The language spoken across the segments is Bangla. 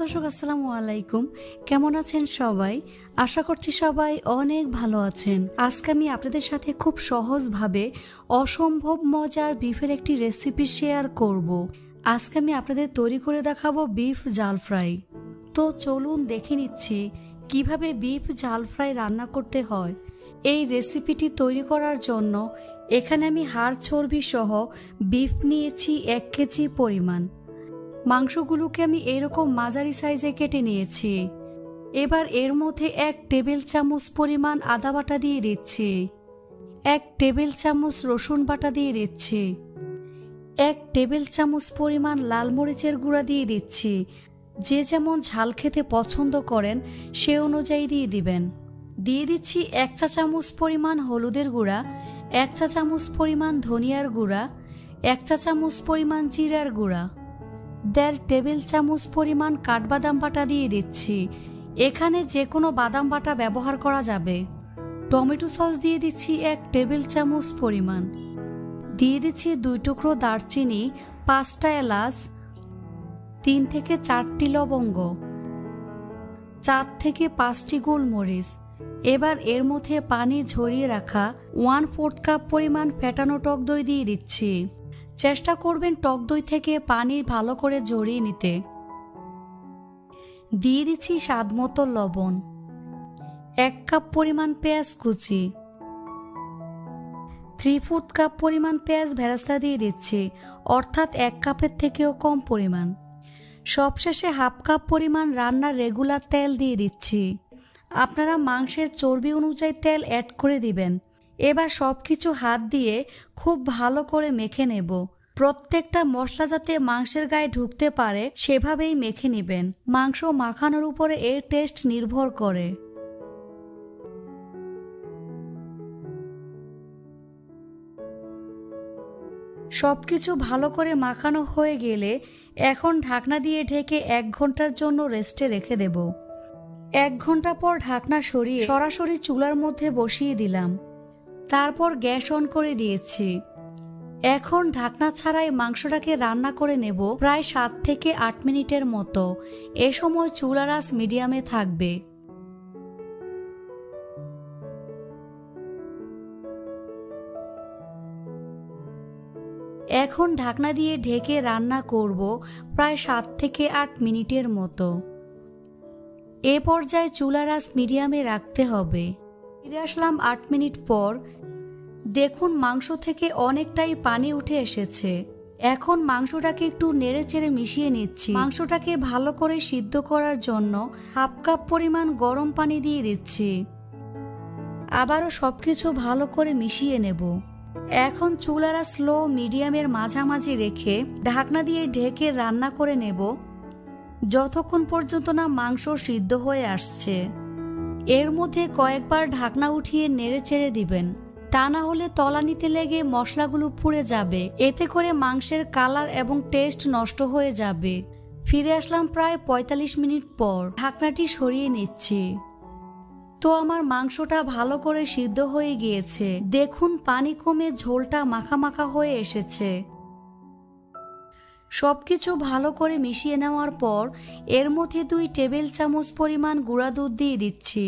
দর্শক আসসালামু আলাইকুম, কেমন আছেন সবাই? আশা করছি সবাই অনেক ভালো আছেন। আজকে আমি আপনাদের সাথে খুব সহজভাবে অসম্ভব মজার বিফের একটি রেসিপি শেয়ার করব। আজকে আমি আপনাদের তৈরি করে দেখাবো বিফ জাল ফ্রাই। তো চলুন দেখে নিচ্ছি কিভাবে বিফ জাল ফ্রাই রান্না করতে হয়। এই রেসিপিটি তৈরি করার জন্য এখানে আমি হাড় চর্বি সহ বিফ নিয়েছি 1 কেজি পরিমাণ। মাংসগুলোকে আমি এরকম মাঝারি সাইজে কেটে নিয়েছি। এবার এর মধ্যে 1 টেবিল চামচ পরিমাণ আদা বাটা দিয়ে দিচ্ছি, 1 টেবিল চামচ রসুন বাটা দিয়ে দিচ্ছি, 1 টেবিল চামচ পরিমাণ লাল মরিচের গুঁড়া দিয়ে দিচ্ছি। যে যেমন ঝাল খেতে পছন্দ করেন সে অনুযায়ী দিয়ে দিবেন। দিয়ে দিচ্ছি 1 চা চামচ পরিমাণ হলুদের গুঁড়া, 1 চা চামচ পরিমাণ ধনিয়ার গুঁড়া, 1 চা চামচ পরিমাণ জিরার গুঁড়া, 1.5 টেবিল চামচ পরিমাণ কাঠবাদাম বাটা দিয়ে দিচ্ছি। এখানে যে কোনো বাদাম বাটা ব্যবহার করা যাবে। টমেটো সস দিয়ে দিচ্ছি 1 টেবিল চামচ পরিমাণ। দিয়ে দিচ্ছি 2 টুকরো দারচিনি, 5টা এলাচ, 3 থেকে 4টি লবঙ্গ, 4 থেকে 5টি গোলমরিচ। এবার এর মধ্যে পানি ঝরিয়ে রাখা 1/4 কাপ পরিমাণ ফেটানো টক দই দিয়ে দিচ্ছি। চেষ্টা করবেন টক দই থেকে পানি ভালো করে ঝরিয়ে নিতে। দিয়ে দিচ্ছি স্বাদমতো লবণ, 1 কাপ পরিমাণ পেঁয়াজ কুচি, 3/4 কাপ পরিমাণ পেঁয়াজ বেরেস্তা দিয়ে দিচ্ছি, অর্থাৎ 1 কাপের থেকেও কম পরিমাণ। সবশেষে 1/2 কাপ পরিমাণ রান্নার রেগুলার তেল দিয়ে দিচ্ছি। আপনারা মাংসের চর্বি অনুযায়ী তেল অ্যাড করে দিবেন। এবার সবকিছু হাত দিয়ে খুব ভালো করে মেখে নেব। প্রত্যেকটা মশলা যাতে মাংসের গায়ে ঢুকতে পারে সেভাবেই মেখে নেবেন। মাংস মাখানোর উপরে এর টেস্ট নির্ভর করে। সবকিছু ভালো করে মাখানো হয়ে গেলে এখন ঢাকনা দিয়ে ঢেকে 1 ঘন্টার জন্য রেস্টে রেখে দেব। 1 ঘন্টা পর ঢাকনা সরিয়ে সরাসরি চুলার মধ্যে বসিয়ে দিলাম। তারপর গ্যাস অন করে দিয়েছি। এখন ঢাকনা ছাড়াই মাংসটাকে রান্না করে নেব প্রায় 7 থেকে 8 মিনিটের মতো। এ সময় চুলার আঁচ মিডিয়ামে থাকবে। এখন ঢাকনা দিয়ে ঢেকে রান্না করব প্রায় 7 থেকে 8 মিনিটের মতো। এ পর্যায়ে চুলার আঁচ মিডিয়ামে রাখতে হবে। ফিরে আসলাম 8 মিনিট পর। দেখুন মাংস থেকে অনেকটাই পানি উঠে এসেছে। এখন মাংসটাকে একটু নেড়েচেড়ে মিশিয়ে নিচ্ছি। মাংসটাকে ভালো করে সিদ্ধ করার জন্য 1/2 কাপ পরিমাণ গরম পানি দিয়ে দিচ্ছি। আবারও সবকিছু ভালো করে মিশিয়ে নেব। এখন চুলার আঁচ স্লো মিডিয়ামের মাঝামাঝি রেখে ঢাকনা দিয়ে ঢেকে রান্না করে নেব যতক্ষণ পর্যন্ত না মাংস সিদ্ধ হয়ে আসছে। এর মধ্যে কয়েকবার ঢাকনা উঠিয়ে নেড়ে চেড়ে দিবেন, তা না হলে তলানিতে লেগে মশলাগুলো পুড়ে যাবে। এতে করে মাংসের কালার এবং টেস্ট নষ্ট হয়ে যাবে। ফিরে আসলাম প্রায় 45 মিনিট পর। ঢাকনাটি সরিয়ে নিচ্ছি। তো আমার মাংসটা ভালো করে সিদ্ধ হয়ে গিয়েছে। দেখুন পানি কমে ঝোলটা মাখা মাখা হয়ে এসেছে। সবকিছু ভালো করে মিশিয়ে নেওয়ার পর এর মধ্যে 2 টেবিল চামচ পরিমাণ গুঁড়া দুধ দিয়ে দিচ্ছি।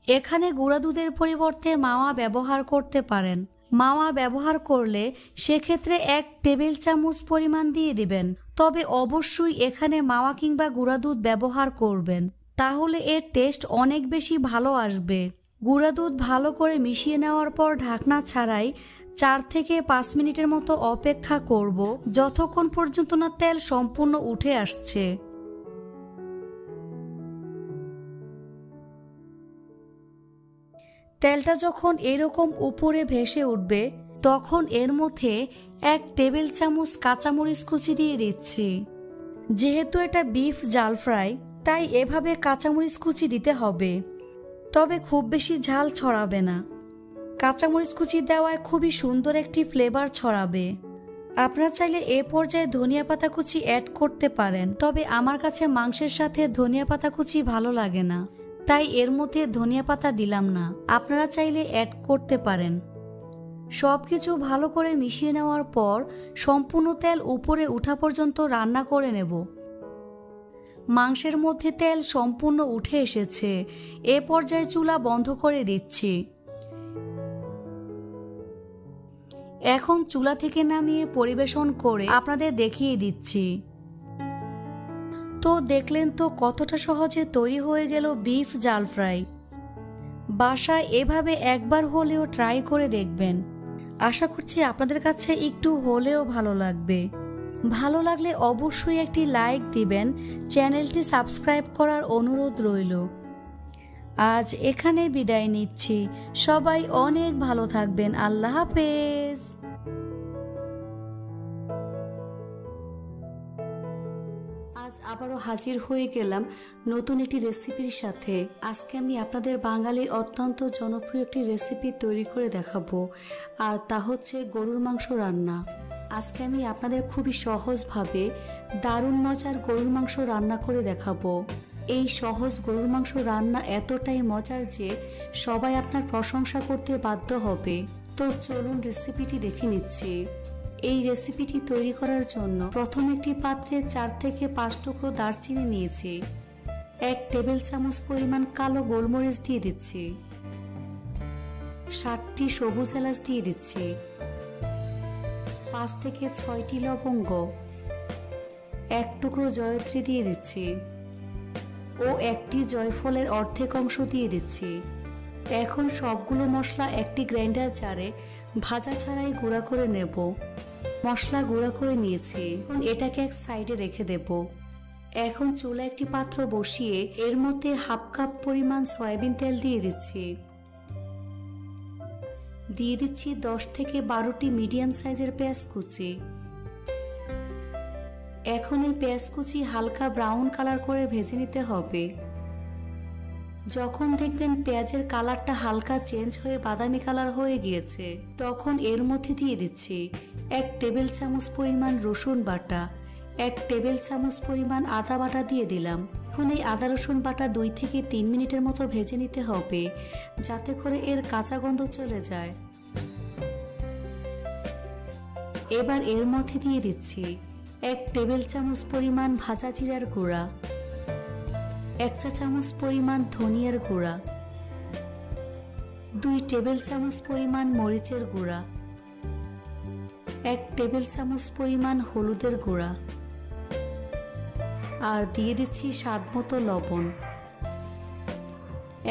এখানে গুঁড়া দুধের পরিবর্তে মাওয়া ব্যবহার করতে পারেন। মাওয়া ব্যবহার করলে সেক্ষেত্রে 1 টেবিল চামচ পরিমাণ দিয়ে দিবেন। তবে অবশ্যই এখানে মাওয়া কিংবা গুঁড়া দুধ ব্যবহার করবেন, তাহলে এর টেস্ট অনেক বেশি ভালো আসবে। গুঁড়া দুধ ভালো করে মিশিয়ে নেওয়ার পর ঢাকনা ছাড়াই 4 থেকে 5 মিনিটের মতো অপেক্ষা করব যতক্ষণ পর্যন্ত না তেল সম্পূর্ণ উঠে আসছে। তেলটা যখন এরকম উপরে ভেসে উঠবে তখন এর মধ্যে 1 টেবিল চামচ কাঁচামরিচ কুচি দিয়ে দিচ্ছি। যেহেতু এটা বিফ জাল ফ্রাই তাই এভাবে কাঁচামরিচ কুচি দিতে হবে, তবে খুব বেশি ঝাল ছড়াবে না। কাঁচামরিচ কুচি দেওয়ায় খুবই সুন্দর একটি ফ্লেভার ছড়াবে। আপনারা চাইলে এ পর্যায়ে ধনিয়া পাতা কুচি অ্যাড করতে পারেন, তবে আমার কাছে মাংসের সাথে ধনিয়া পাতা কুচি ভালো লাগে না, তাই এর মধ্যে ধনিয়া পাতা দিলাম না। আপনারা চাইলে অ্যাড করতে পারেন। সবকিছু ভালো করে মিশিয়ে নেওয়ার পর সম্পূর্ণ তেল উপরে ওঠা পর্যন্ত রান্না করে নেব। মাংসের মধ্যে তেল সম্পূর্ণ উঠে এসেছে। এ পর্যায়ে চুলা বন্ধ করে দিচ্ছি। এখন চুলা থেকে নামিয়ে পরিবেশন করে আপনাদের দেখিয়ে দিচ্ছি। তো দেখলেন তো কতটা সহজে তৈরি হয়ে গেল বিফ জাল ফ্রাই। বাসায় এভাবে একবার হলেও ট্রাই করে দেখবেন। আশা করছি আপনাদের কাছে একটু হলেও ভালো লাগবে। ভালো লাগলে অবশ্যই একটি লাইক দিবেন। চ্যানেলটি সাবস্ক্রাইব করার অনুরোধ রইল। আজ এখানে বিদায় নিচ্ছি। সবাই অনেক ভালো থাকবেন। আল্লাহ হাফেজ। আজ আবারও হাজির হয়ে গেলাম নতুন একটি রেসিপির সাথে। আজকে আমি আপনাদের বাঙালির অত্যন্ত জনপ্রিয় একটি রেসিপি তৈরি করে দেখাবো, আর তা হচ্ছে গরুর মাংস রান্না। আজকে আমি আপনাদের খুবই সহজভাবে দারুণ মজার গরুর মাংস রান্না করে দেখাবো। এই সহজ গরুর মাংস রান্না এতটাই মজার যে সবাই আপনার প্রশংসা করতে বাধ্য হবে। তো চলুন রেসিপিটি দেখে নিচ্ছি। এই রেসিপিটি তৈরি করার জন্য প্রথমে একটি পাত্রে 4 থেকে 5 টুকরো দারচিনি নিয়েছি। 1 টেবিল চামচ পরিমাণ কালো গোলমরিচ দিয়ে দিচ্ছি। 7টি সবুজ এলাচ দিয়ে দিচ্ছি। 5 থেকে 6টি লবঙ্গ, 1 টুকরো জয়ত্রী দিয়ে দিচ্ছি ও 1টি জয়ফলের অর্ধেক অংশ দিয়ে দিচ্ছি। এখন সবগুলো মশলা একটি গ্রাইন্ডার জারে ভাজা ছাড়াই গুঁড়া করে নেব। মশলা গুঁড়া করে নিয়েছি, এখন এটাকে এক সাইডে রেখে দেব। এখন চুলা একটি পাত্র বসিয়ে এর মধ্যে হাফ কাপ পরিমাণ সয়াবিন তেল দিয়ে দিচ্ছি। দিয়ে দিচ্ছি 10 থেকে 12টি মিডিয়াম সাইজের পেঁয়াজ কুচি। এখন এই পেঁয়াজ কুচি হালকা ব্রাউন কালার করে ভেজে নিতে হবে। যখন দেখবেন পেঁয়াজের কালারটা হালকা চেঞ্জ হয়ে বাদামি কালার হয়ে গিয়েছে, তখন এর মধ্যে দিয়ে দিচ্ছি 1 টেবিল চামচ পরিমাণ রসুন বাটা, 1 টেবিল চামচ পরিমাণ আদা বাটা দিয়ে দিলাম। এখন এই আদা রসুন বাটা 2 থেকে 3 মিনিটের মতো ভেজে নিতে হবে, যাতে করে এর কাঁচা গন্ধ চলে যায়। এবার এর মধ্যে দিয়ে দিচ্ছি 1 টেবিল চামচ পরিমাণ ভাজা জিরার গুঁড়া, 1 চা চামচ পরিমাণ ধনিয়ার গুঁড়া, 2 টেবিল চামচ পরিমাণ মরিচের গুঁড়া, 1 টেবিল চামচ পরিমাণ হলুদের গুঁড়া, আর দিয়ে দিচ্ছি স্বাদ মতো লবণ।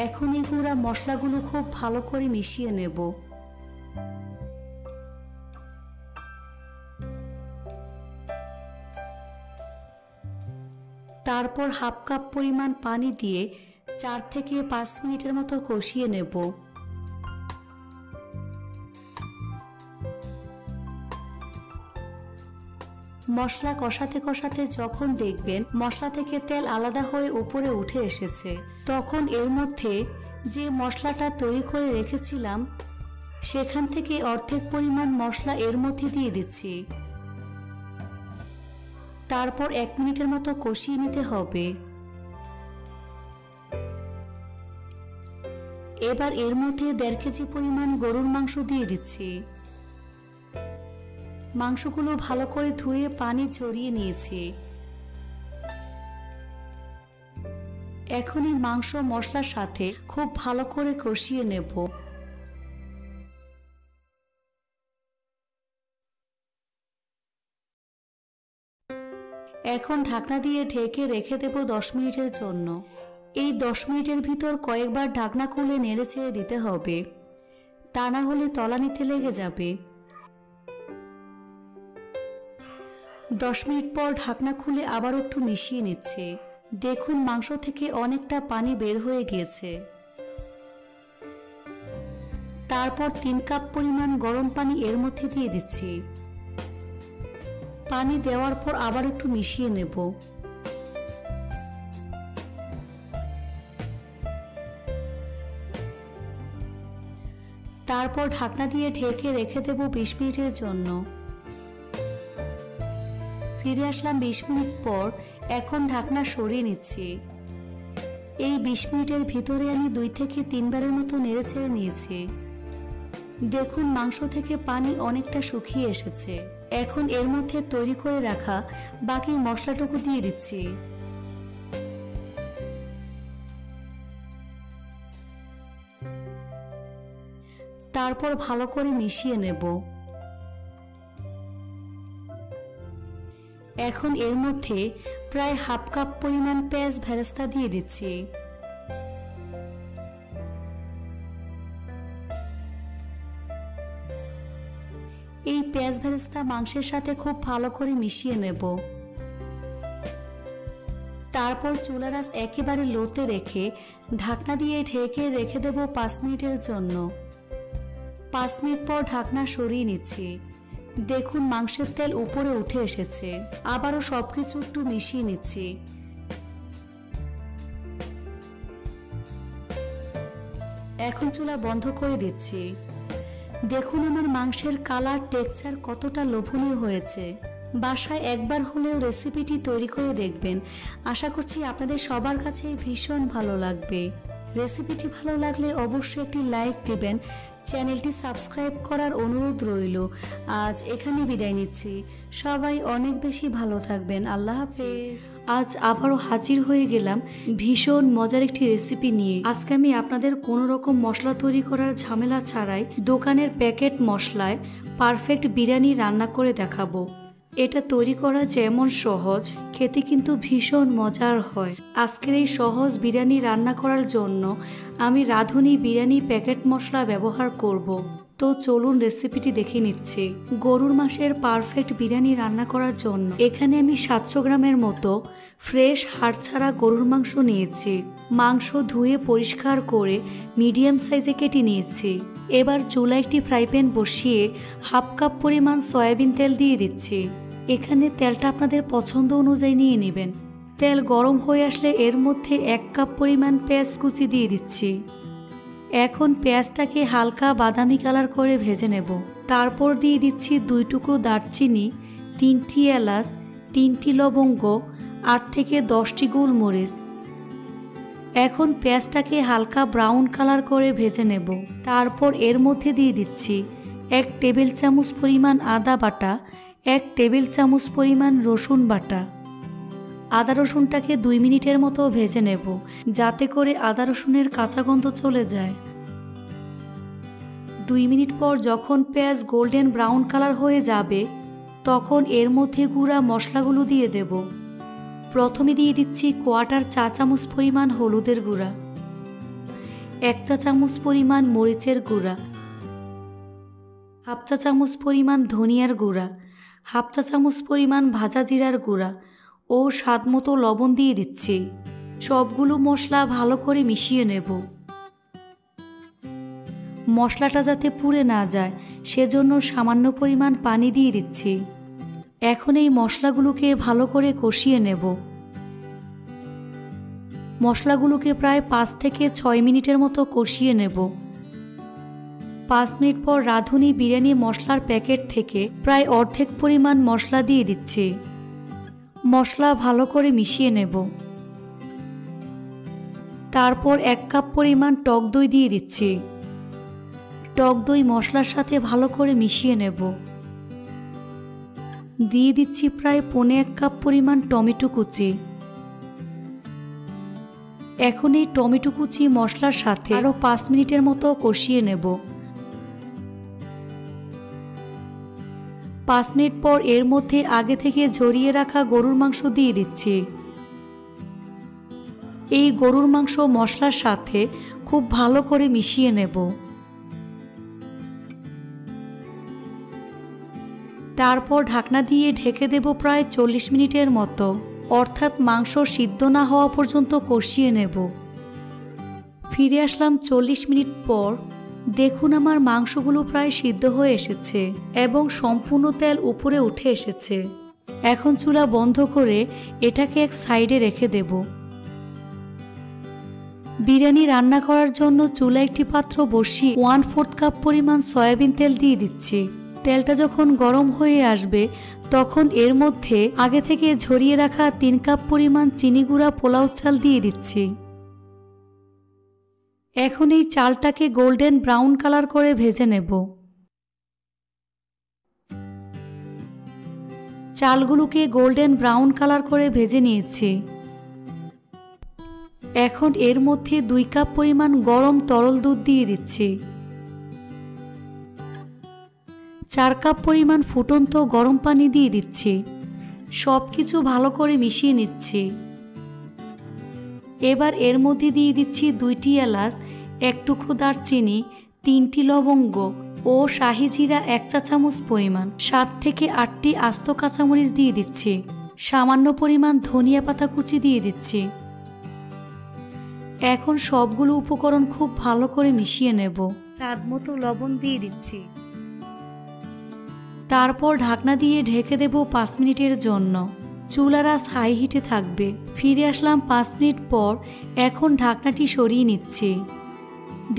এখন এই গুঁড়া মশলাগুলো খুব ভালো করে মিশিয়ে নেব। তারপর হাফ কাপ পরিমাণ পানি দিয়ে 4 থেকে 5 মিনিটের মতো কষিয়ে নেব। মশলা কষাতে কষাতে যখন দেখবেন মশলা থেকে তেল আলাদা হয়ে উপরে উঠে এসেছে, তখন এর মধ্যে যে মশলাটা তৈরি করে রেখেছিলাম সেখান থেকে অর্ধেক পরিমাণ মশলা এর মধ্যে দিয়ে দিচ্ছি। তারপর 1 মিনিটের মতো কষিয়ে নিতে হবে। এবার এর মধ্যে 1.5 কেজি পরিমাণ গরুর মাংস দিয়ে দিচ্ছি। মাংসগুলো ভালো করে ধুয়ে পানি ঝরিয়ে নিয়েছি। এখন এই মাংস মশলার সাথে খুব ভালো করে কষিয়ে নেব। এখন ঢাকনা দিয়ে ঢেকে রেখে দেব 10 মিনিটের জন্য। এই 10 মিনিটের ভিতর কয়েকবার ঢাকনা খুলে নেড়েচেড়ে দিতে হবে, তা না হলে তলানিতে লেগে যাবে। 10 মিনিট পর ঢাকনা খুলে আবার একটু মিশিয়ে নিচ্ছে। দেখুন মাংস থেকে অনেকটা পানি বের হয়ে গিয়েছে। তারপর 3 কাপ পরিমাণ গরম পানি এর মধ্যে দিয়ে দিচ্ছি। পানি দেওয়ার পর আবার একটু মিশিয়ে নেব। তারপর ঢাকনা দিয়ে ঢেকে রেখে দেব 20 মিনিটের জন্য। ফিরে আসলাম 20 মিনিট পর। এখন ঢাকনা সরিয়ে নিচ্ছি। এই 20 মিনিটের ভিতরে আমি 2 থেকে 3 বারের মতো নেড়েচেড়ে নিয়েছি। দেখুন মাংস থেকে পানি অনেকটা শুকিয়ে এসেছে। এখন এর মধ্যে তৈরি করে রাখা বাকি মশলাটুকু দিয়ে দিচ্ছি। তারপর ভালো করে মিশিয়ে নেব। এখন এর মধ্যে প্রায় হাফ কাপ পরিমাণ পেঁয়াজ বেরেস্তা দিয়ে দিচ্ছি। এই পেঁয়াজ বেরেস্তা মাংসের সাথে খুব ভালো করে মিশিয়ে নেব। তারপর চুলার আঁচ একেবারে লোতে রেখে ঢাকনা দিয়ে ঢেকে রেখে দেব 5 মিনিটের জন্য। 5 মিনিট পর ঢাকনা সরিয়ে নিচ্ছি। দেখুন মাংসের তেল উপরে উঠে এসেছে। আবারও সবকিছু একটু মিশিয়ে নিচ্ছি। এখন চুলা বন্ধ করে দিচ্ছি। দেখুন আমার মাংসের কালার টেক্সচার কতটা লোভনীয় হয়েছে। বাসায় একবার হলেও রেসিপিটি তৈরি করে দেখবেন। আশা করছি আপনাদের সবার কাছে ভীষণ ভালো লাগবে। রেসিপিটি ভালো লাগলে অবশ্যই একটি লাইক দিবেন। চ্যানেলটি সাবস্ক্রাইব করার অনুরোধ রইল। আজ এখানে বিদায় নিচ্ছি। সবাই অনেক বেশি ভালো থাকবেন। আল্লাহ হাফেজ। আজ আবারও হাজির হয়ে গেলাম ভীষণ মজার একটি রেসিপি নিয়ে। আজকে আমি আপনাদের কোনো রকম মশলা তৈরি করার ঝামেলা ছাড়াই দোকানের প্যাকেট মশলায় পারফেক্ট বিরিয়ানি রান্না করে দেখাবো। এটা তৈরি করা যেমন সহজ, খেতে কিন্তু ভীষণ মজার হয়। আজকের এই সহজ বিরিয়ানি রান্না করার জন্য আমি রাঁধুনি বিরিয়ানি প্যাকেট মশলা ব্যবহার করব। তো চলুন রেসিপিটি দেখে নিচ্ছি। গরুর মাংসের পারফেক্ট বিরিয়ানি রান্না করার জন্য এখানে আমি 700 গ্রামের মতো ফ্রেশ হাড় ছাড়া গরুর মাংস নিয়েছি। মাংস ধুয়ে পরিষ্কার করে মিডিয়াম সাইজে কেটে নিয়েছি। এবার চুলায় একটি ফ্রাই প্যান বসিয়ে হাফ কাপ পরিমাণ সয়াবিন তেল দিয়ে দিচ্ছি। এখানে তেলটা আপনাদের পছন্দ অনুযায়ী নিয়ে নেবেন। তেল গরম হয়ে আসলে এর মধ্যে 1 কাপ পরিমাণ পেঁয়াজ কুচি দিয়ে দিচ্ছি। এখন পেঁয়াজটাকে হালকা বাদামি কালার করে ভেজে নেব। তারপর দিয়ে দিচ্ছি 2 টুকরো দারচিনি, 3টি এলাচ, 3টি লবঙ্গ, 8 থেকে 10টি গোলমরিচ। এখন পেঁয়াজটাকে হালকা ব্রাউন কালার করে ভেজে নেব। তারপর এর মধ্যে দিয়ে দিচ্ছি 1 টেবিল চামচ পরিমাণ আদা বাটা, 1 টেবিল চামচ পরিমাণ রসুন বাটা। আদা রসুনটাকে 2 মিনিটের মতো ভেজে নেব, যাতে করে আদা রসুনের কাঁচা গন্ধ চলে যায়। 2 মিনিট পর যখন পেঁয়াজ গোল্ডেন ব্রাউন কালার হয়ে যাবে, তখন এর মধ্যে গুঁড়া মশলাগুলো দিয়ে দেব। প্রথমে দিয়ে দিচ্ছি 1/4 চা চামচ পরিমাণ হলুদের গুঁড়া, 1 চা চামচ পরিমাণ মরিচের গুঁড়া, হাফ চা চামচ পরিমাণ ধনিয়ার গুঁড়া, হাফ চা চামচ পরিমাণ ভাজা জিরার গুঁড়া ও স্বাদমতো লবণ দিয়ে দিচ্ছি। সবগুলো মশলা ভালো করে মিশিয়ে নেব। মশলাটা যাতে পুড়ে না যায় সেজন্য সামান্য পরিমাণ পানি দিয়ে দিচ্ছি। এখন এই মশলাগুলোকে ভালো করে কষিয়ে নেব। মশলাগুলোকে প্রায় 5 থেকে 6 মিনিটের মতো কষিয়ে নেব। 5 মিনিট পর রাঁধুনি বিরিয়ানি মশলার প্যাকেট থেকে প্রায় অর্ধেক পরিমাণ মশলা দিয়ে দিচ্ছি। মশলা ভালো করে মিশিয়ে নেব। তারপর 1 কাপ পরিমাণ টক দই দিয়ে দিচ্ছি। টক দই মশলার সাথে ভালো করে মিশিয়ে নেব। দিয়ে দিচ্ছি প্রায় 1.25 কাপ পরিমাণ টমেটো কুচি। এখন এই টমেটো কুচি মশলার সাথে আরও 5 মিনিটের মতো কষিয়ে নেব। 5 মিনিট পর এর মধ্যে আগে থেকে ঝরিয়ে রাখা গরুর মাংস দিয়ে দিচ্ছি। এই গরুর মাংস মশলার সাথে খুব ভালো করে মিশিয়ে নেব। তারপর ঢাকনা দিয়ে ঢেকে দেব প্রায় 40 মিনিটের মতো, অর্থাৎ মাংস সিদ্ধ না হওয়া পর্যন্ত কষিয়ে নেব। ফিরে আসলাম 40 মিনিট পর। দেখুন আমার মাংসগুলো প্রায় সিদ্ধ হয়ে এসেছে এবং সম্পূর্ণ তেল উপরে উঠে এসেছে। এখন চুলা বন্ধ করে এটাকে এক সাইডে রেখে দেব। বিরিয়ানি রান্না করার জন্য চুলা একটি পাত্র বসিয়ে 1/4 কাপ পরিমাণ সয়াবিন তেল দিয়ে দিচ্ছি। তেলটা যখন গরম হয়ে আসবে তখন এর মধ্যে আগে থেকে ঝরিয়ে রাখা 3 কাপ পরিমাণ চিনি গুঁড়া পোলাও চাল দিয়ে দিচ্ছি। এখন এই চালটাকে গোল্ডেন ব্রাউন কালার করে ভেজে নেব। চালগুলোকে গোল্ডেন ব্রাউন কালার করে ভেজে নিয়েছি। এখন এর মধ্যে 2 কাপ পরিমাণ গরম তরল দুধ দিয়ে দিচ্ছি। 4 কাপ পরিমাণ ফুটন্ত গরম পানি দিয়ে দিচ্ছি। সব কিছু ভালো করে মিশিয়ে নিচ্ছি। এবার এর মধ্যে দিয়ে দিচ্ছি 2টি এলাচ, 1 টুকরো দারচিনি, 3টি লবঙ্গ ও শাহি জিরা 1 চা চামচ পরিমাণ, 7 থেকে 8টি আস্ত কাঁচামরিচ দিয়ে দিচ্ছি। সামান্য পরিমাণ ধনিয়া পাতা কুচি দিয়ে দিচ্ছি। এখন সবগুলো উপকরণ খুব ভালো করে মিশিয়ে নেব। স্বাদ মতো লবণ দিয়ে দিচ্ছি। তারপর ঢাকনা দিয়ে ঢেকে দেব 5 মিনিটের জন্য। চুলার আঁচ হাই হিটে থাকবে। ফিরে আসলাম 5 মিনিট পর। এখন ঢাকনাটি সরিয়ে নিচ্ছি।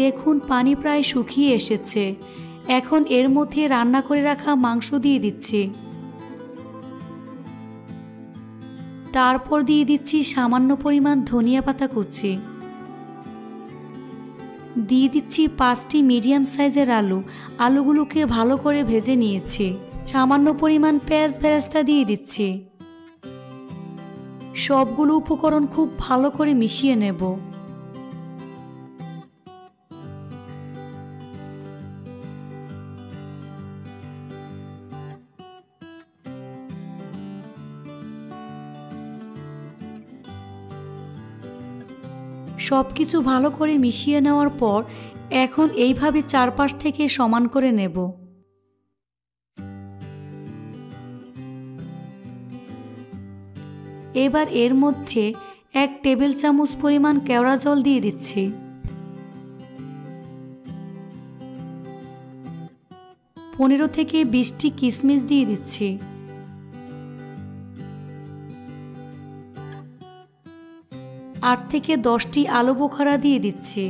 দেখুন পানি প্রায় শুকিয়ে এসেছে। এখন এর মধ্যে রান্না করে রাখা মাংস দিয়ে দিচ্ছি। তারপর দিয়ে দিচ্ছি সামান্য পরিমাণ ধনিয়া পাতা কুচি। দিয়ে দিচ্ছি 5টি মিডিয়াম সাইজের আলু। আলুগুলোকে ভালো করে ভেজে নিয়েছি। সামান্য পরিমাণ পেঁয়াজ বেরেস্তা দিয়ে দিচ্ছি। সবগুলো উপকরণ খুব ভালো করে মিশিয়ে নেব। সবকিছু ভালো করে মিশিয়ে নেওয়ার পর এখন এইভাবে চারপাশ থেকে সমান করে নেব। এবার এর মধ্যে 1 টেবিল চামচ পরিমাণ কেওড়া জল দিয়ে দিচ্ছি। পনেরো থেকে 20টি কিশমিশ দিয়ে দিচ্ছি। আট থেকে 10টি আলু বোখারা দিয়ে দিচ্ছি।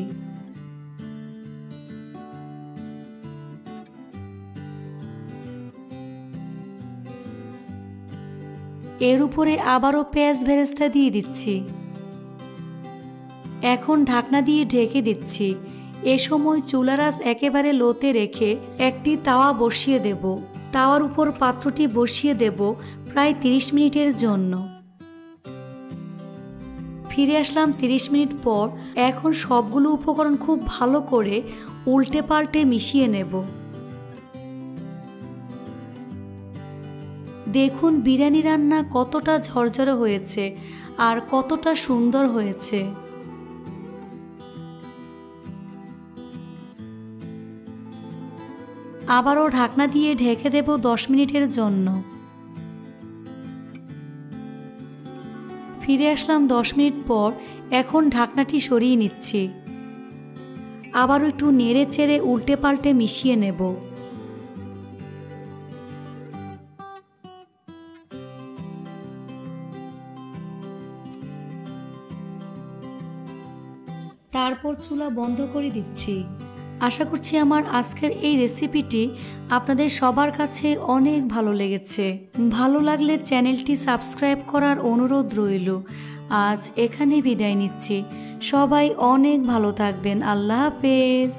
এর উপরে আবারও পেঁয়াজ বেরেস্তা দিয়ে দিচ্ছি। এখন ঢাকনা দিয়ে ঢেকে দিচ্ছি। এ সময় চুলার আঁচ একেবারে লোতে রেখে একটি তাওয়া বসিয়ে দেব। তাওয়ার উপর পাত্রটি বসিয়ে দেব প্রায় 30 মিনিটের জন্য। ফিরে আসলাম 30 মিনিট পর। এখন সবগুলো উপকরণ খুব ভালো করে উল্টে পাল্টে মিশিয়ে নেব। দেখুন বিরিয়ানি রান্না কতটা ঝরঝরে হয়েছে আর কতটা সুন্দর হয়েছে। আবারও ঢাকনা দিয়ে ঢেকে দেব 10 মিনিটের জন্য। ফিরে আসলাম 10 মিনিট পর। এখন ঢাকনাটি সরিয়ে নিচ্ছি। আবারও একটু নেড়ে চেড়ে উল্টে পাল্টে মিশিয়ে নেব। তারপর চুলা বন্ধ করে দিচ্ছি। আশা করছি আমার আজকের এই রেসিপিটি আপনাদের সবার কাছে অনেক ভালো লেগেছে। ভালো লাগলে চ্যানেলটি সাবস্ক্রাইব করার অনুরোধ রইল। আজ এখানে বিদায় নিচ্ছি। সবাই অনেক ভালো থাকবেন। আল্লাহ হাফেজ।